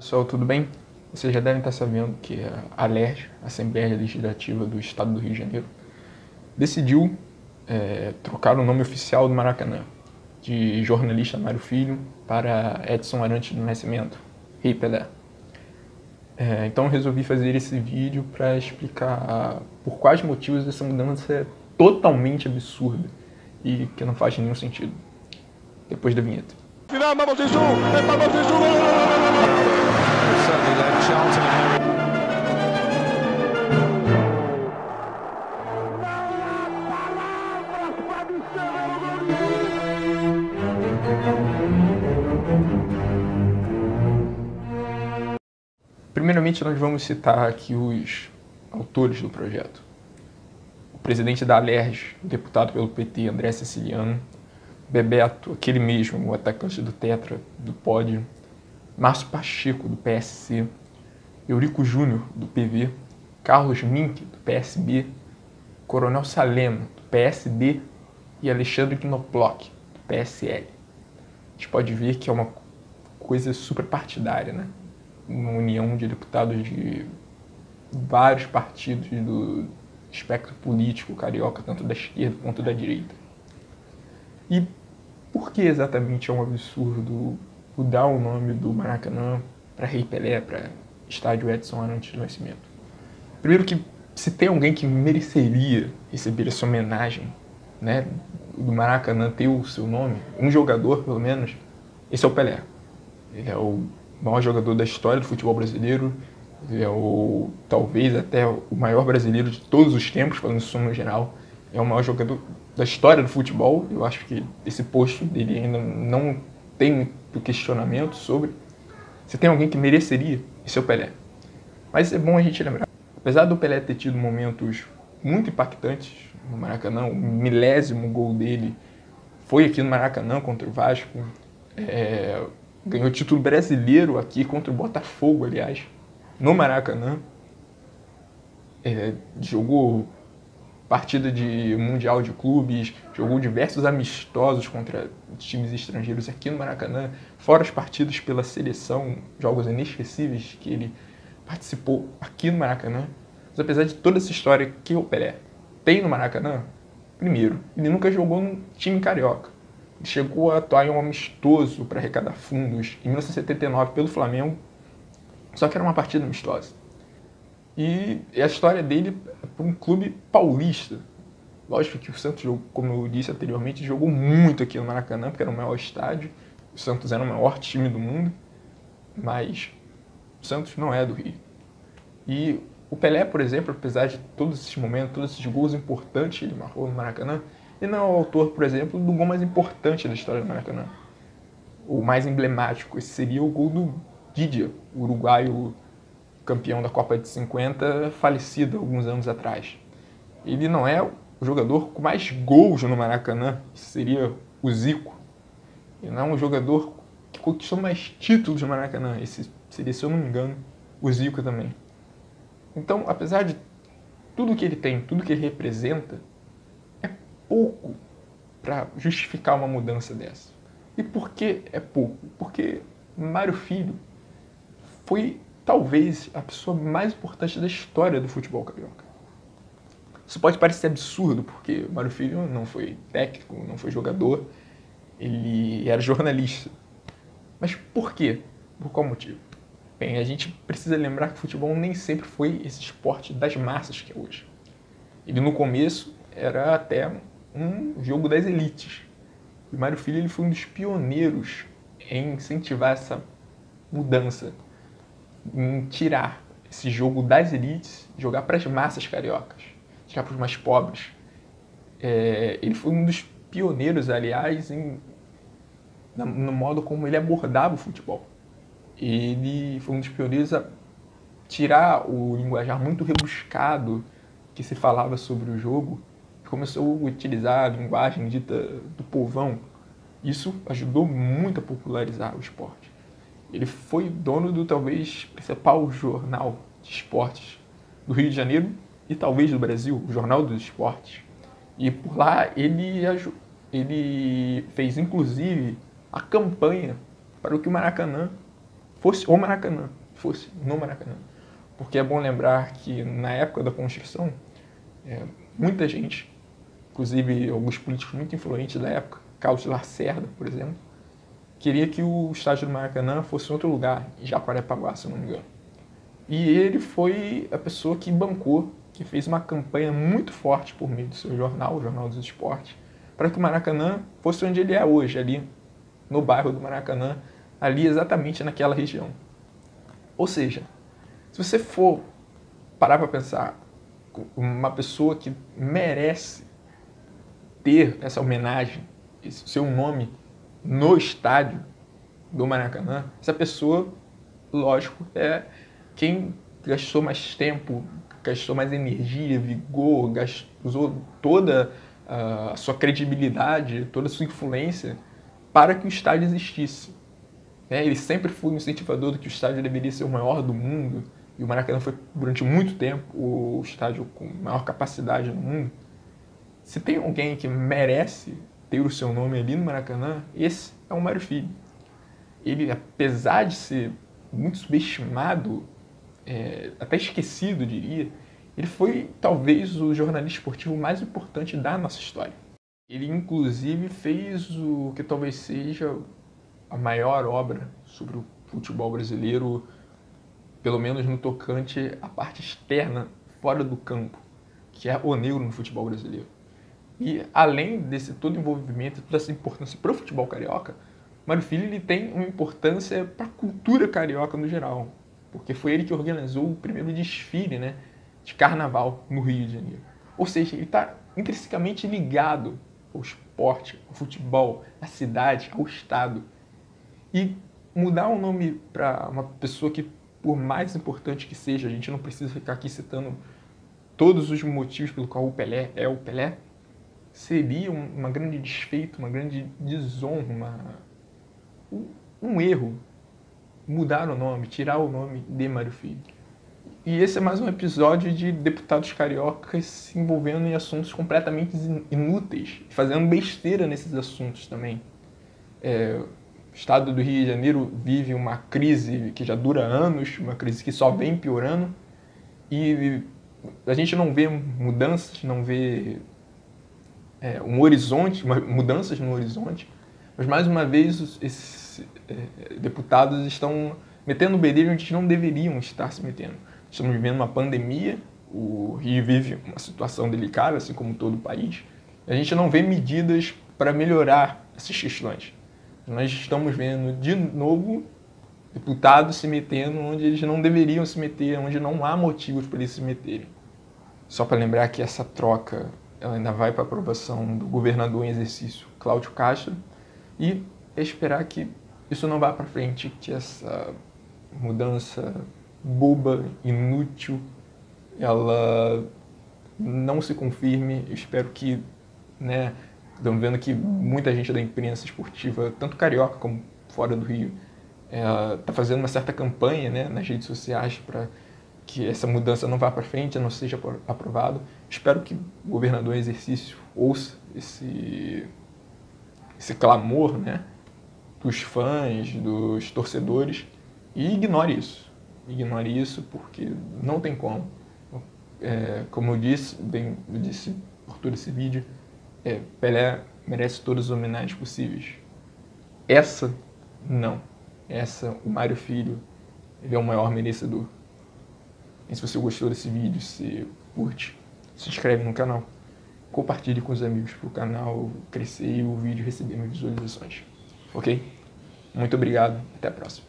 Pessoal, tudo bem? Vocês já devem estar sabendo que a ALERJ, Assembleia Legislativa do Estado do Rio de Janeiro, decidiu trocar o nome oficial do Maracanã, de jornalista Mário Filho para Edson Arantes do Nascimento, Rei Pelé. Então eu resolvi fazer esse vídeo para explicar por quais motivos essa mudança é totalmente absurda e que não faz nenhum sentido. Depois da vinheta. Final, vamos Zizou, vamos Zizou. Certainly led Charlton and Harry. Primeiramente, nós vamos citar aqui os autores do projeto. O presidente da ALERJ, o deputado pelo PT, André Siciliano, Bebeto, aquele mesmo, o atacante do Tetra, do Pódio, Márcio Pacheco, do PSC, Eurico Júnior, do PV, Carlos Mink, do PSB, Coronel Salema, do PSD e Alexandre Knoploch, do PSL. A gente pode ver que é uma coisa super partidária, né? Uma união de deputados de vários partidos do espectro político carioca, tanto da esquerda quanto da direita. E por que exatamente é um absurdo mudar o nome do Maracanã para Rei Pelé, para Estádio Edson Arantes do Nascimento? Primeiro que, se tem alguém que mereceria receber essa homenagem, né, do Maracanã ter o seu nome, um jogador pelo menos, esse é o Pelé. Ele é o maior jogador da história do futebol brasileiro, ele é talvez até o maior brasileiro de todos os tempos, falando isso no geral. É o maior jogador da história do futebol. Eu acho que esse posto dele ainda não tem muito questionamento sobre. Se tem alguém que mereceria, esse é o Pelé. Mas é bom a gente lembrar. Apesar do Pelé ter tido momentos muito impactantes no Maracanã, o milésimo gol dele foi aqui no Maracanã contra o Vasco. Ganhou título brasileiro aqui contra o Botafogo, aliás, no Maracanã. Jogou partida de Mundial de Clubes, jogou diversos amistosos contra times estrangeiros aqui no Maracanã, fora as partidas pela seleção, jogos inesquecíveis que ele participou aqui no Maracanã. Mas apesar de toda essa história que o Pelé tem no Maracanã, primeiro, ele nunca jogou num time carioca. Ele chegou a atuar em um amistoso para arrecadar fundos em 1979 pelo Flamengo, só que era uma partida amistosa. E a história dele é para um clube paulista. Lógico que o Santos, como eu disse anteriormente, jogou muito aqui no Maracanã, porque era o maior estádio. O Santos era o maior time do mundo, mas o Santos não é do Rio. E o Pelé, por exemplo, apesar de todos esses momentos, todos esses gols importantes que ele marcou no Maracanã, ele não é o autor, por exemplo, do gol mais importante da história do Maracanã. O mais emblemático, esse seria o gol do Didier, o uruguaio campeão da Copa de 50, falecido alguns anos atrás. Ele não é o jogador com mais gols no Maracanã, seria o Zico. Ele não é um jogador que conquistou mais títulos no Maracanã, esse seria, se eu não me engano, o Zico também. Então, apesar de tudo que ele tem, tudo que ele representa, é pouco para justificar uma mudança dessa. E por que é pouco? Porque Mário Filho foi talvez a pessoa mais importante da história do futebol carioca. Isso pode parecer absurdo, porque o Mário Filho não foi técnico, não foi jogador, ele era jornalista. Mas por quê? Por qual motivo? Bem, a gente precisa lembrar que o futebol nem sempre foi esse esporte das massas que é hoje. Ele no começo era até um jogo das elites. E o Mário Filho ele foi um dos pioneiros em incentivar essa mudança, em tirar esse jogo das elites, jogar para as massas cariocas, tirar para os mais pobres. Ele foi um dos pioneiros, aliás, no modo como ele abordava o futebol. Ele foi um dos pioneiros a tirar o linguajar muito rebuscado que se falava sobre o jogo e começou a utilizar a linguagem dita do povão. Isso ajudou muito a popularizar o esporte. Ele foi dono do talvez principal jornal de esportes do Rio de Janeiro e talvez do Brasil, o Jornal dos Esportes. E por lá ele fez inclusive a campanha para o que o Maracanã fosse o Maracanã, fosse no Maracanã. Porque é bom lembrar que na época da construção, muita gente, inclusive alguns políticos muito influentes da época, Carlos Lacerda, por exemplo, queria que o estádio do Maracanã fosse em outro lugar, em Jacarepaguá, se eu não me engano. E ele foi a pessoa que bancou, que fez uma campanha muito forte por meio do seu jornal, o Jornal dos Esportes, para que o Maracanã fosse onde ele é hoje, ali no bairro do Maracanã, ali exatamente naquela região. Ou seja, se você for parar para pensar, uma pessoa que merece ter essa homenagem, esse seu nome no estádio do Maracanã, essa pessoa, lógico, é quem gastou mais tempo, gastou mais energia, vigor, usou toda a sua credibilidade, toda a sua influência para que o estádio existisse. Ele sempre foi um incentivador de que o estádio deveria ser o maior do mundo, e o Maracanã foi, durante muito tempo, o estádio com maior capacidade no mundo. Se tem alguém que merece ter o seu nome ali no Maracanã, esse é o Mário Filho. Ele, apesar de ser muito subestimado, até esquecido, diria, ele foi talvez o jornalista esportivo mais importante da nossa história. Ele, inclusive, fez o que talvez seja a maior obra sobre o futebol brasileiro, pelo menos no tocante à parte externa, fora do campo, que é o negro no futebol brasileiro. E além desse todo envolvimento, toda essa importância para o futebol carioca, Mário Filho ele tem uma importância para a cultura carioca no geral, porque foi ele que organizou o primeiro desfile, né, de carnaval no Rio de Janeiro. Ou seja, ele está intrinsecamente ligado ao esporte, ao futebol, à cidade, ao estado. E mudar o nome para uma pessoa que, por mais importante que seja, a gente não precisa ficar aqui citando todos os motivos pelo qual o Pelé é o Pelé, seria uma grande desfeita, uma grande desonra, um erro. Mudar o nome, tirar o nome de Mário Filho. E esse é mais um episódio de deputados cariocas se envolvendo em assuntos completamente inúteis, fazendo besteira nesses assuntos também. O estado do Rio de Janeiro vive uma crise que já dura anos, uma crise que só vem piorando, e a gente não vê mudanças, não vê um horizonte, mudanças no horizonte, mas mais uma vez esses deputados estão metendo o bedelho onde não deveriam estar se metendo. Estamos vivendo uma pandemia, o Rio vive uma situação delicada, assim como todo o país. A gente não vê medidas para melhorar essas questões. Nós estamos vendo, de novo, deputados se metendo onde eles não deveriam se meter, onde não há motivos para eles se meterem. Só para lembrar que essa troca ela ainda vai para aprovação do governador em exercício, Cláudio Castro, e esperar que isso não vá para frente, que essa mudança boba, inútil, ela não se confirme. Eu espero que, estamos vendo que muita gente da imprensa esportiva, tanto carioca como fora do Rio, está fazendo uma certa campanha, nas redes sociais para que essa mudança não vá para frente, não seja aprovado. Espero que o governador em exercício ouça esse clamor, dos fãs, dos torcedores, e ignore isso. Ignore isso porque não tem como. Como eu disse por todo esse vídeo, Pelé merece todas as homenagens possíveis. Essa, não. Essa, o Mário Filho, ele é o maior merecedor. E se você gostou desse vídeo, se curte, se inscreve no canal, compartilhe com os amigos para o canal crescer e o vídeo receber mais visualizações. Ok? Muito obrigado, até a próxima.